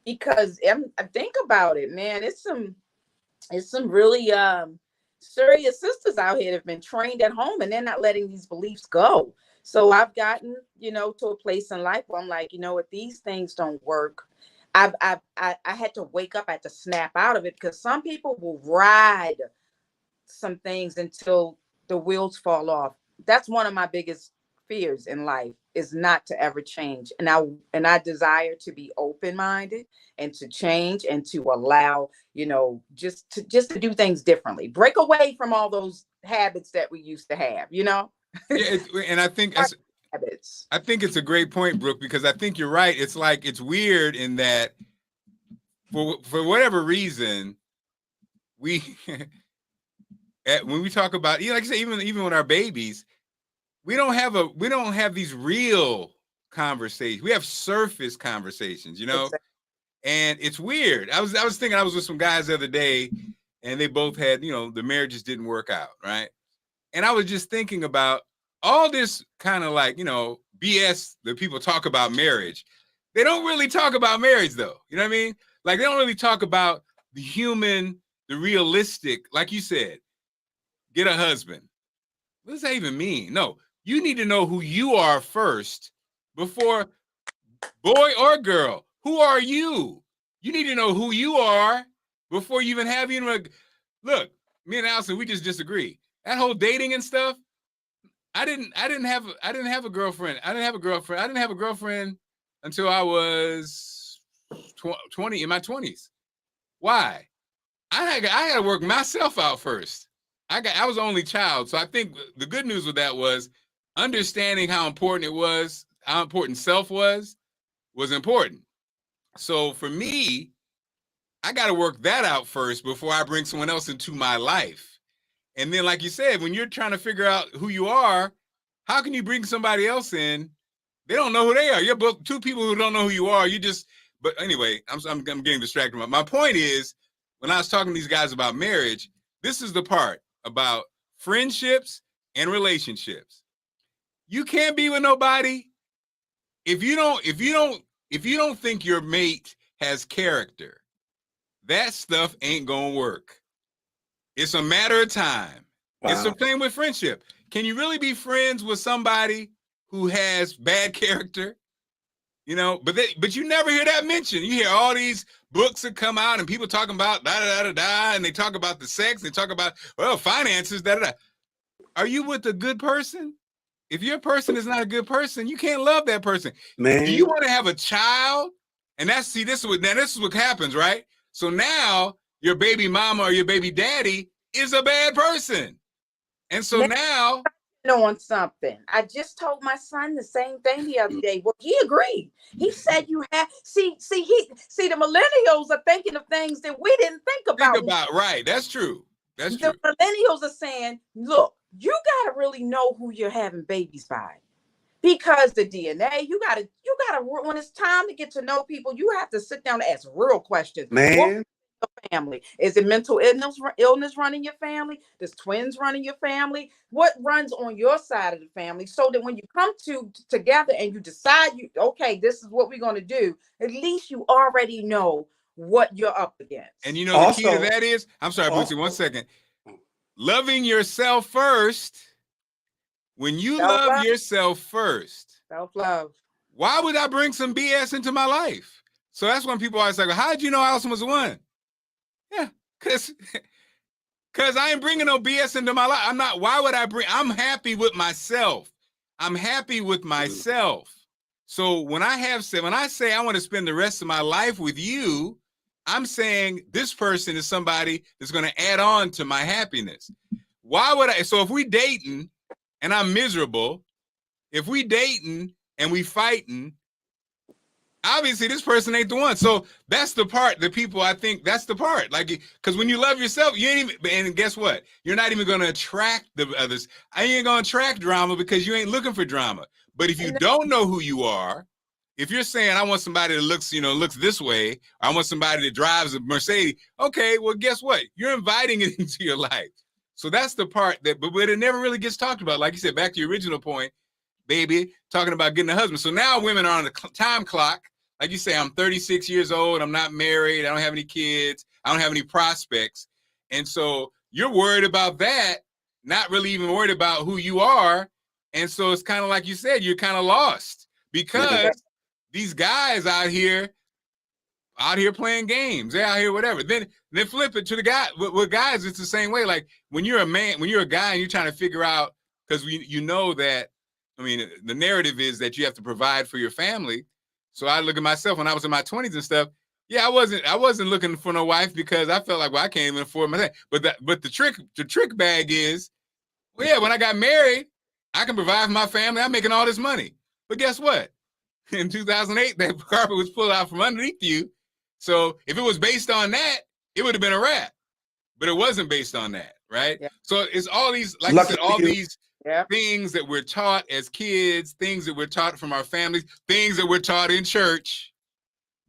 Because think about it, man, it's some really serious sisters out here that have been trained at home, and they're not letting these beliefs go. So I've gotten, to a place in life where I'm like, if these things don't work, I had to wake up, I had to snap out of it, because some people will ride some things until the wheels fall off. That's one of my biggest fears in life, is not to ever change. And I desire to be open-minded and to change and to allow, just to do things differently, break away from all those habits that we used to have, Yeah, and I think habits. I think it's a great point, Brooke, because I think you're right. It's like, it's weird in that for whatever reason, we when we talk about, like I say, even with our babies, we don't have these real conversations. We have surface conversations, Exactly. And it's weird. I was thinking, I was with some guys the other day, and they both had, the marriages didn't work out, right? And I was just thinking about all this kind of like, BS that people talk about marriage. They don't really talk about marriage, though. You know what I mean? Like, they don't really talk about the human, the realistic, like you said, get a husband. What does that even mean? No, you need to know who you are first before, boy or girl, who are you? You need to know who you are before you even have look, me and Allison, we just disagree. That whole dating and stuff, I didn't have a girlfriend. I didn't have a girlfriend until I was 20, in my 20s. Why? I had to work myself out first. I was the only child. So I think the good news with that was understanding how important it was, how important self was important. So for me, I got to work that out first before I bring someone else into my life. And then, like you said, when you're trying to figure out who you are, how can you bring somebody else in? They don't know who they are. You're both two people who don't know who you are. But anyway, I'm getting distracted. My point is, when I was talking to these guys about marriage, this is the part about friendships and relationships. You can't be with nobody if you don't think your mate has character. That stuff ain't gonna work. It's a matter of time. Wow. It's the same with friendship. Can you really be friends with somebody who has bad character? But you never hear that mentioned. You hear all these books that come out and people talking about da-da-da-da-da, and they talk about the sex, they talk about, finances, da-da-da. Are you with a good person? If your person is not a good person, you can't love that person. Man. Do you want to have a child? And this is what happens, right? So now your baby mama or your baby daddy is a bad person. And so now on something. I just told my son the same thing the other day. Well, he agreed. He said you have see the millennials are thinking of things that we didn't think about. Right. That's true. That's true. The millennials are saying, look, you gotta really know who you're having babies by. Because the DNA, you gotta, when it's time to get to know people, you have to sit down and ask real questions. Man. Family? Is it mental illness running your family? Does twins running your family? What runs on your side of the family? So that when you come together and you decide, okay, this is what we're going to do, at least you already know what you're up against. And the key to that is, I'm sorry, Bootsy, 1 second. Loving yourself first. When you love yourself first, self-love. Why would I bring some BS into my life? So that's when people always say, how did you know Allison was the one? Yeah, because I ain't bringing no BS into my life. Why would I I'm happy with myself. I'm happy with myself. So when I say I want to spend the rest of my life with you, I'm saying this person is somebody that's going to add on to my happiness. Why would I? So if we dating and I'm miserable, if we dating and we fighting, obviously this person ain't the one. So that's the part that people, I think that's the part. Like, because when you love yourself, you ain't even, and guess what? You're not even going to attract the others. I ain't going to attract drama because you ain't looking for drama. But if you don't know who you are, if you're saying, I want somebody that looks this way, or I want somebody that drives a Mercedes, okay, well, guess what? You're inviting it into your life. So that's the part but it never really gets talked about. Like you said, back to your original point, baby, talking about getting a husband. So now women are on the time clock. Like you say, I'm 36 years old. I'm not married. I don't have any kids. I don't have any prospects. And so you're worried about that, not really even worried about who you are. And so it's kind of like you said, you're kind of lost because these guys out here playing games. They're out here, whatever. Then flip it to the guy. With guys, it's the same way. Like when you're a man, when you're a guy and you're trying to figure out, because you know that, I mean, the narrative is that you have to provide for your family. So I look at myself when I was in my 20s and stuff. Yeah, I wasn't looking for no wife because I felt like, well, I can't even afford my thing. But the trick bag is, well, yeah, when I got married, I can provide for my family. I'm making all this money. But guess what? In 2008, that carpet was pulled out from underneath you. So if it was based on that, it would have been a wrap. But it wasn't based on that, right? Yeah. So it's all these, like I said, all these things that we're taught as kids, things that we're taught from our families, things that we're taught in church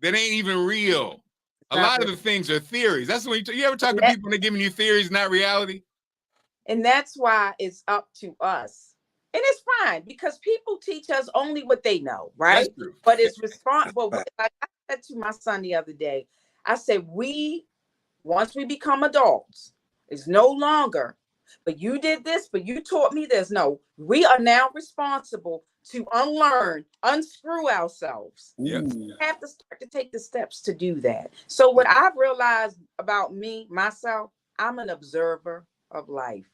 that ain't even real. A lot of the things are theories. That's when you ever talk to people and they're giving you theories, not reality. And that's why it's up to us. And it's fine because people teach us only what they know, right? But it's responsible. Like I said to my son the other day, I said, once we become adults, it's no longer, but you did this, but you taught me this. No, we are now responsible to unlearn, unscrew ourselves. Yes. We have to start to take the steps to do that. So what I've realized about myself, I'm an observer of life.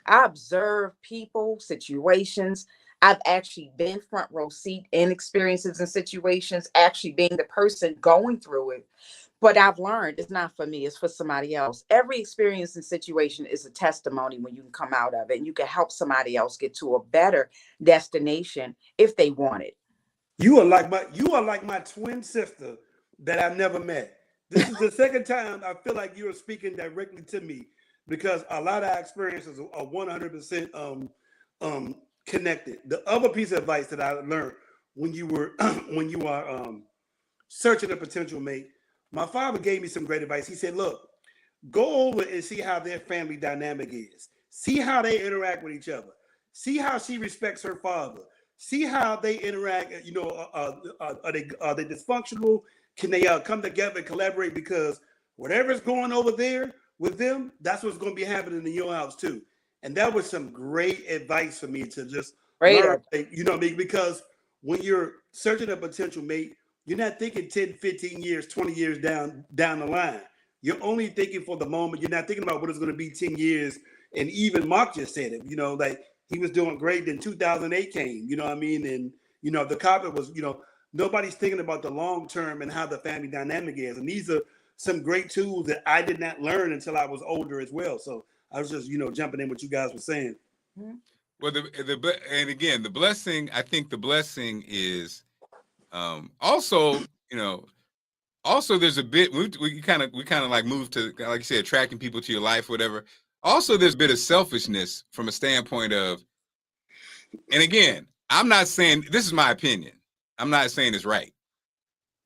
I observe people, situations. I've actually been front row seat in experiences and situations, actually being the person going through it. But I've learned it's not for me, it's for somebody else. Every experience and situation is a testimony when you can come out of it and you can help somebody else get to a better destination if they want it. You are like my twin sister that I've never met. This is the second time I feel like you are speaking directly to me because a lot of our experiences are 100% connected. The other piece of advice that I learned when you are searching a potential mate, my father gave me some great advice. He said, look, go over and see how their family dynamic is. See how they interact with each other. See how she respects her father. See how they interact. Are they dysfunctional? Can they come together and collaborate? Because whatever's going over there with them, that's what's going to be happening in your house too. And that was some great advice for me to just learn, because when you're searching a potential mate, you're not thinking 10, 15 years, 20 years down the line. You're only thinking for the moment. You're not thinking about what it's going to be 10 years. And even Marc just said it, like he was doing great. Then 2008 came, and, the carpet was, nobody's thinking about the long term and how the family dynamic is. And these are some great tools that I did not learn until I was older as well. So I was just, jumping in what you guys were saying. Well, and again, the blessing, I think the blessing is also, also there's a bit, we kind of like move to, like you said, attracting people to your life, whatever. Also, there's a bit of selfishness from a standpoint of, and again, I'm not saying, this is my opinion, I'm not saying it's right.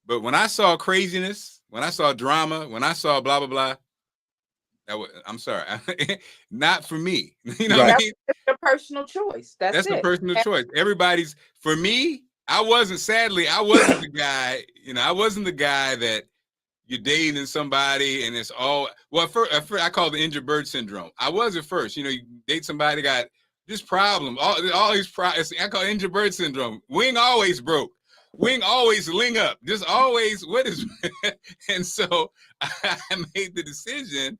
But when I saw craziness, when I saw drama, when I saw blah, blah, blah, I'm sorry, not for me. You know what I mean? That's a personal choice. That's a it. personal choice. Everybody's, for me, I wasn't the guy, I wasn't the guy that you're dating somebody and it's all, well, first, I call it the injured bird syndrome. I was at first, you date somebody, got this problem, all these problems. I call it injured bird syndrome. Wing always broke. Wing always ling up. Just always, what is, and so I made the decision,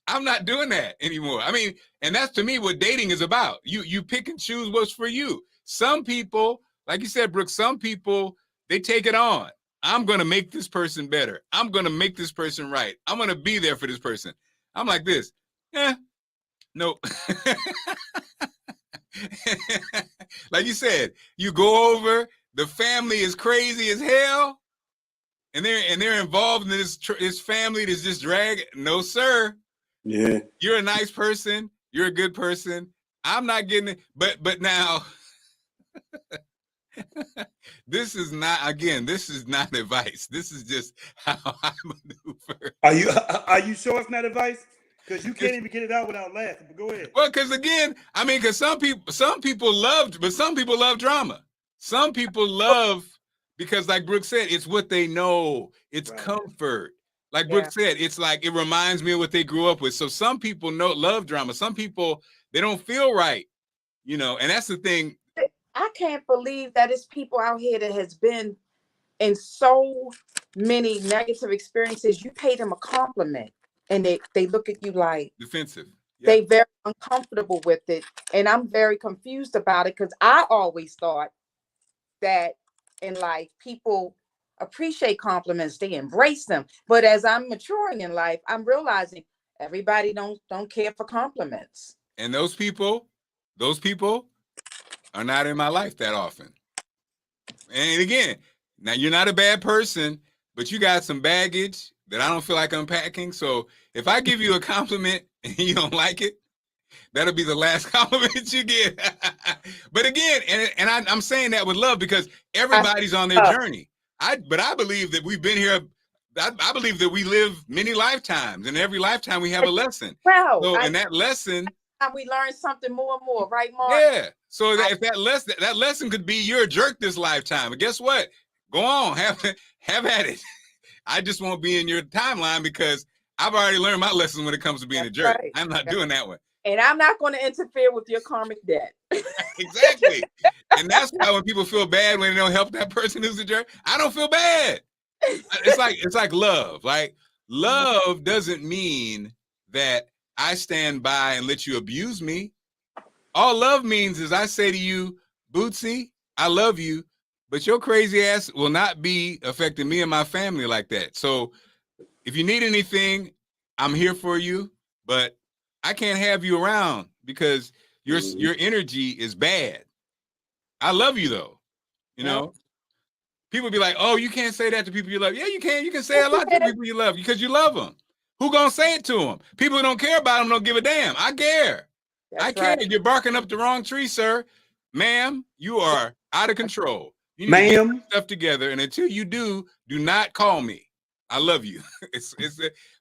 I'm not doing that anymore. I mean, and that's to me what dating is about. You pick and choose what's for you. Some people, like you said, Brooke, some people, they take it on. I'm going to make this person better. I'm going to make this person right. I'm going to be there for this person. I'm like this. Nope. Like you said, you go over, the family is crazy as hell, and they're involved in this family that's just drag. No, sir. Yeah. You're a nice person. You're a good person. I'm not getting it. But now, this is not advice. This is just how I maneuver. Are you sure it's not advice? Because you can't even get it out without laughing. But go ahead. Well, because again, I mean, because some people love drama. Some people love, because like Brooke said, it's what they know. It's comfort. Like Brooke said, it's like, it reminds me of what they grew up with. So some people love drama. Some people, they don't feel right, and that's the thing. I can't believe that it's people out here that has been in so many negative experiences. You pay them a compliment and they look at you like defensive. They very uncomfortable with it. And I'm very confused about it, because I always thought that in life, people appreciate compliments, they embrace them. But as I'm maturing in life, I'm realizing everybody don't care for compliments. And those people are not in my life that often. And again, now you're not a bad person, but you got some baggage that I don't feel like unpacking. So if I give you a compliment and you don't like it, that'll be the last compliment you get. But again, and I'm saying that with love, because everybody's on their journey. But I believe that we've been here. I believe that we live many lifetimes, and every lifetime we have a lesson. Wow. So in that lesson, we learn something more and more, right, Mark? Yeah. So if that lesson could be you're a jerk this lifetime, but guess what? Go on, have at it. I just won't be in your timeline because I've already learned my lesson when it comes to being a jerk. Right. I'm not doing that one. And I'm not going to interfere with your karmic debt. Exactly. And that's why when people feel bad when they don't help that person who's a jerk, I don't feel bad. It's like love. Like, love doesn't mean that I stand by and let you abuse me. All love means is I say to you, Bootsy, I love you, but your crazy ass will not be affecting me and my family like that. So if you need anything, I'm here for you, but I can't have you around because your energy is bad. I love you though. You know, people be like, oh, you can't say that to people you love. Yeah, you can. You can say a lot to people you love because you love them. Who gonna say it to them? People who don't care about them don't give a damn. I care. I care. Right. You're barking up the wrong tree, sir. Ma'am, you are out of control. You need to get your stuff together, and until you do not call me. I love you.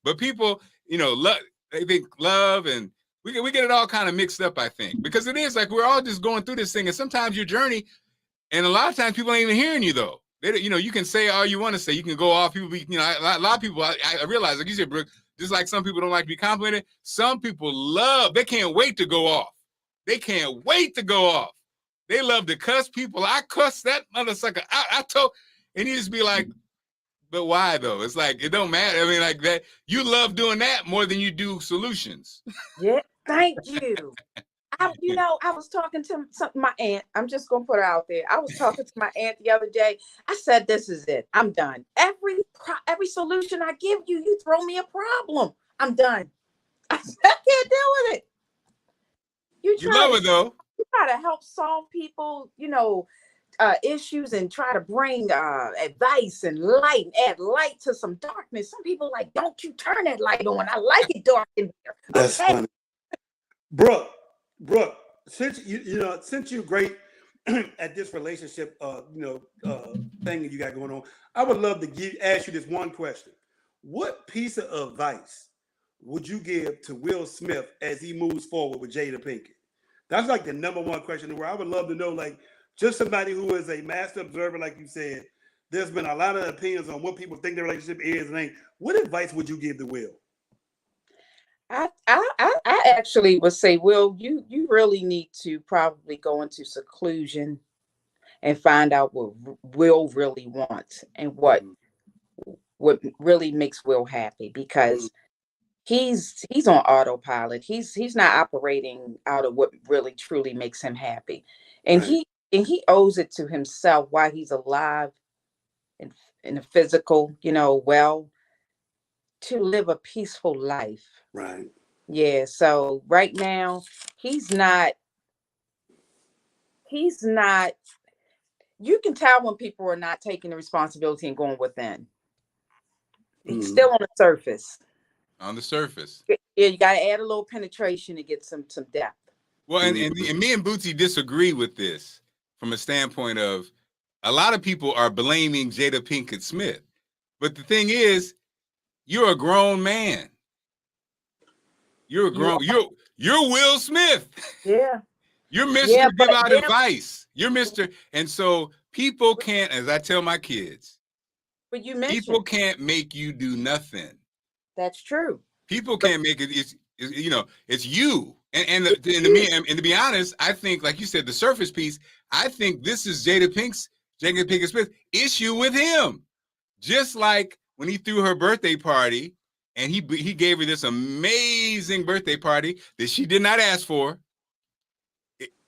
But people, they think love, and we get it all kind of mixed up, I think, because it is like we're all just going through this thing, and sometimes your journey, and a lot of times people ain't even hearing you though. You can say all you want to say. You can go off. People be, a lot of people. I realize, like you said, Brooke, just like some people don't like to be complimented, some people love. They can't wait to go off. They can't wait to go off. They love to cuss people. I cuss that motherfucker. I told, and you just be like, but why though? It's like it don't matter. I mean, like that. You love doing that more than you do solutions. Yeah, thank you. I was talking to my aunt. I'm just gonna put her out there. I was talking to my aunt the other day. I said, "This is it. I'm done. Every solution I give you, you throw me a problem. I'm done. I can't deal with it." You love it though. try to help solve people, issues and try to bring advice and light and add light to some darkness. Some people like, don't you turn that light on. I like it dark in there. That's Okay. funny. Brooke, since since you're great at this relationship, thing that you got going on, I would love to ask you this one question. What piece of advice would you give to Will Smith as he moves forward with Jada Pinkett? That's like the number one question where I would love to know, like, just somebody who is a master observer, like you said. There's been a lot of opinions on what people think the relationship is and ain't. What advice would you give to Will? I actually would say, Will, you really need to probably go into seclusion and find out what Will really wants and what really makes Will happy, because he's on autopilot. He's not operating out of what really truly makes him happy, and Right. he owes it to himself while he's alive and in the physical, well, to live a peaceful life. Right. Yeah. So right now he's not. You can tell when people are not taking the responsibility and going within. He's still on the surface. On the surface. Yeah, you got to add a little penetration to get some depth. Well, and me and Bootsy disagree with this from a standpoint of a lot of people are blaming Jada Pinkett Smith. But the thing is, you're a grown man. You're Will Smith. Yeah. You're Mr. Give out advice. You're Mr. And so people can't, as I tell my kids, but you mentioned people can't make you do nothing. That's true. People can't make it. It's you. And to be honest, I think, like you said, the surface piece. I think this is Jada Pinkett Smith issue with him. Just like when he threw her birthday party, and he gave her this amazing birthday party that she did not ask for.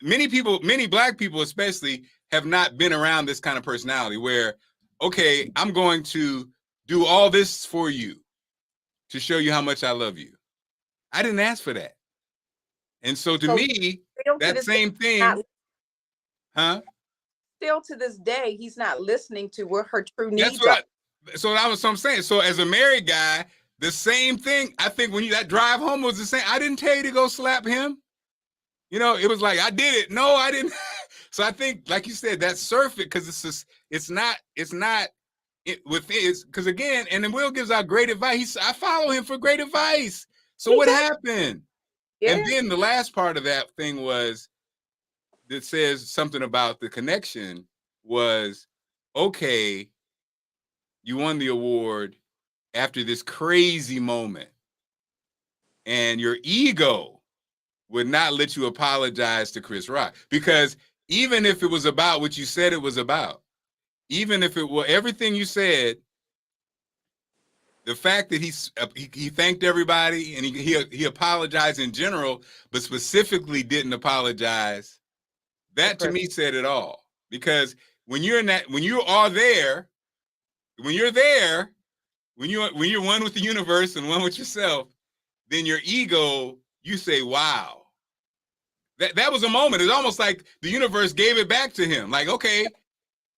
Many Black people especially have not been around this kind of personality where, okay, I'm going to do all this for you to show you how much I love you. I didn't ask for that. And so to me, that same thing, Still to this day, he's not listening to what her true needs are. So that was what I'm saying. So as a married guy, the same thing. I think when that drive home was the same. I didn't tell you to go slap him. It was like, I did it. No, I didn't. So I think, like you said, that surface, because because again, and then Will gives out great advice. I follow him for great advice. So what happened? Yeah. And then the last part of that thing that says something about the connection was, okay, you won the award after this crazy moment, and your ego would not let you apologize to Chris Rock, because even if it was about what you said it was about, even if it were everything you said, the fact that he thanked everybody and he apologized in general, but specifically didn't apologize, that to me said it all. Because when you're there, when you're one with the universe and one with yourself, then your ego, you say, wow. That was a moment. It's almost like the universe gave it back to him. Like, okay,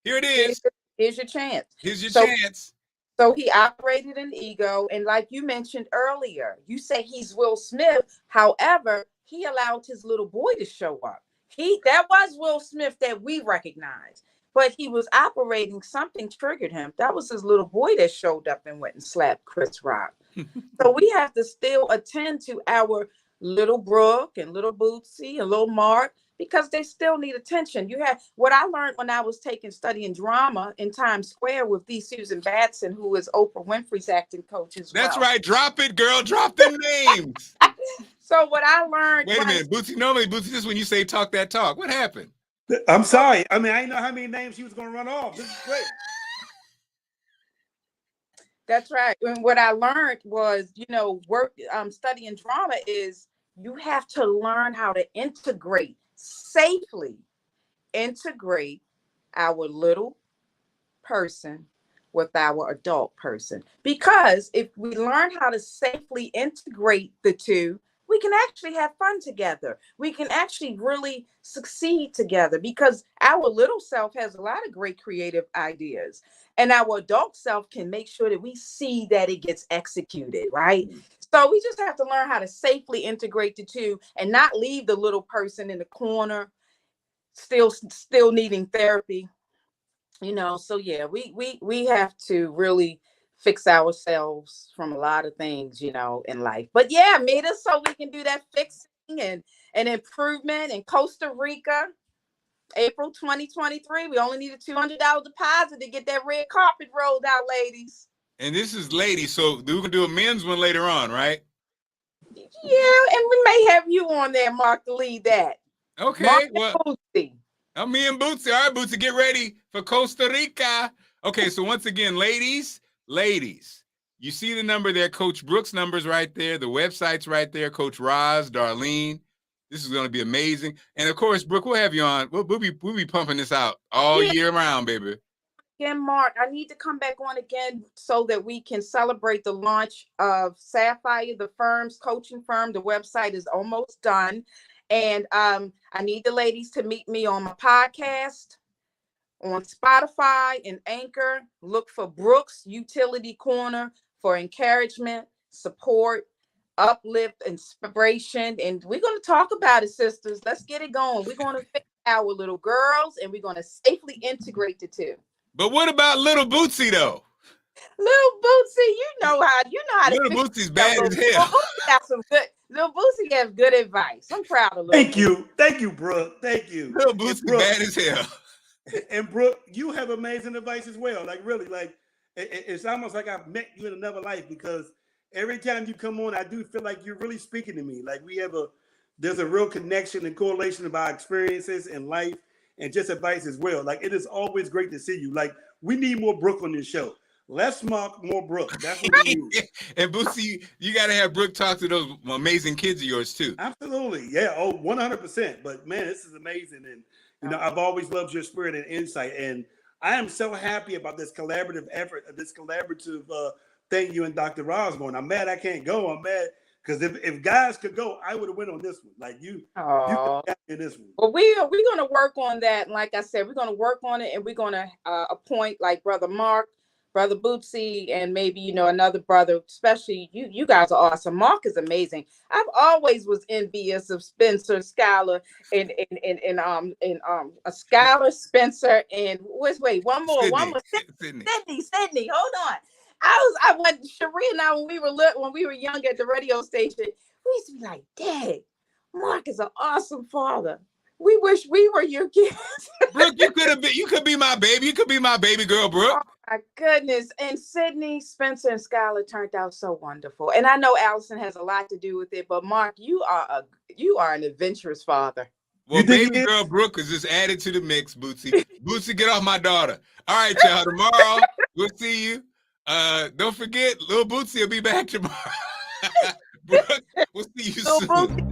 here it is. Here's your chance. Here's your chance. So he operated an ego. And like you mentioned earlier, you say he's Will Smith. However, he allowed his little boy to show up. That was Will Smith that we recognize. But he was operating, something triggered him. That was his little boy that showed up and went and slapped Chris Rock. So we have to still attend to our little Brooke and little Bootsy and little Marc, because they still need attention. You have what I learned when I was studying drama in Times Square with V. Susan Batson, who is Oprah Winfrey's acting coach as well. That's right. Drop it, girl. Drop them names. So what I learned. Wait a minute, Bootsy. Normally, Bootsy, this is when you say talk that talk. What happened? I'm sorry. I mean, I didn't know how many names she was going to run off. This is great. That's right. And what I learned was, studying drama is you have to learn how to safely integrate our little person with our adult person. Because if we learn how to safely integrate the two, we can actually have fun together. We can actually really succeed together because our little self has a lot of great creative ideas, and our adult self can make sure that we see that it gets executed, right? So we just have to learn how to safely integrate the two and not leave the little person in the corner still needing therapy. So yeah, we have to really fix ourselves from a lot of things, in life. But yeah, meet us so we can do that fixing and improvement in Costa Rica, April 2023. We only need a $200 deposit to get that red carpet rolled out, ladies. And this is ladies, so we can do a men's one later on, right? Yeah, and we may have you on there, Mark, to lead that. Okay, Marc well, and Bootsy. I'm me and Bootsy. All right, Bootsy, get ready for Costa Rica. Okay, so once again, ladies, you see the number there, Coach Brooks' number's right there. The website's right there, Coach Roz, Darlene. This is going to be amazing. And of course, Brooke, we'll have you on. We'll be pumping this out all year round, baby. Again, Mark, I need to come back on again so that we can celebrate the launch of Sapphire, the firm's coaching firm. The website is almost done. And I need the ladies to meet me on my podcast, on Spotify and Anchor. Look for Brooks Utility Corner for encouragement, support, uplift, inspiration. And we're going to talk about it, sisters. Let's get it going. We're going to fix our little girls, and we're going to safely integrate the two. But what about little Bootsy, though? Little Bootsy, you know how to. Little Bootsy's bad as hell. Little Bootsy has good advice. I'm proud of Little Thank you, Brooke. Thank you. Little Bootsy's bad as hell. And Brooke, you have amazing advice as well. Like really, like it's almost like I've met you in another life because every time you come on, I do feel like you're really speaking to me. Like there's a real connection and correlation of our experiences in life and just advice as well. Like it is always great to see you. Like we need more Brooke on this show. Less Mark, more Brooke. That's what we need. And Bootsy, you got to have Brooke talk to those amazing kids of yours too. Absolutely. Yeah. Oh, 100%. But man, this is amazing. And I've always loved your spirit and insight. And I am so happy about this collaborative effort, this collaborative thing you and Dr. Roz going. I'm mad I can't go. I'm mad because if guys could go, I would have went on this one. Like you could in this one. Well, we're going to work on that. And like I said, we're going to work on it, and we're going to appoint like Brother Mark, Brother Bootsy, and maybe, another brother, especially you guys are awesome. Mark is amazing. I've always was envious of Spencer, Skylar, and Skylar, Spencer, and one more. Sydney. Hold on. I went, Cherie and I, when we were young at the radio station, we used to be like, Dad, Mark is an awesome father. We wish we were your kids. Brooke, you could be my baby. You could be my baby girl, Brooke. Oh my goodness. And Sydney, Spencer, and Skylar turned out so wonderful. And I know Allison has a lot to do with it, but Mark, you are an adventurous father. Well, baby girl Brooke is just added to the mix, Bootsy. Bootsy, get off my daughter. All right, y'all. Tomorrow we'll see you. Don't forget, little Bootsy will be back tomorrow. Brooke, we'll see you soon.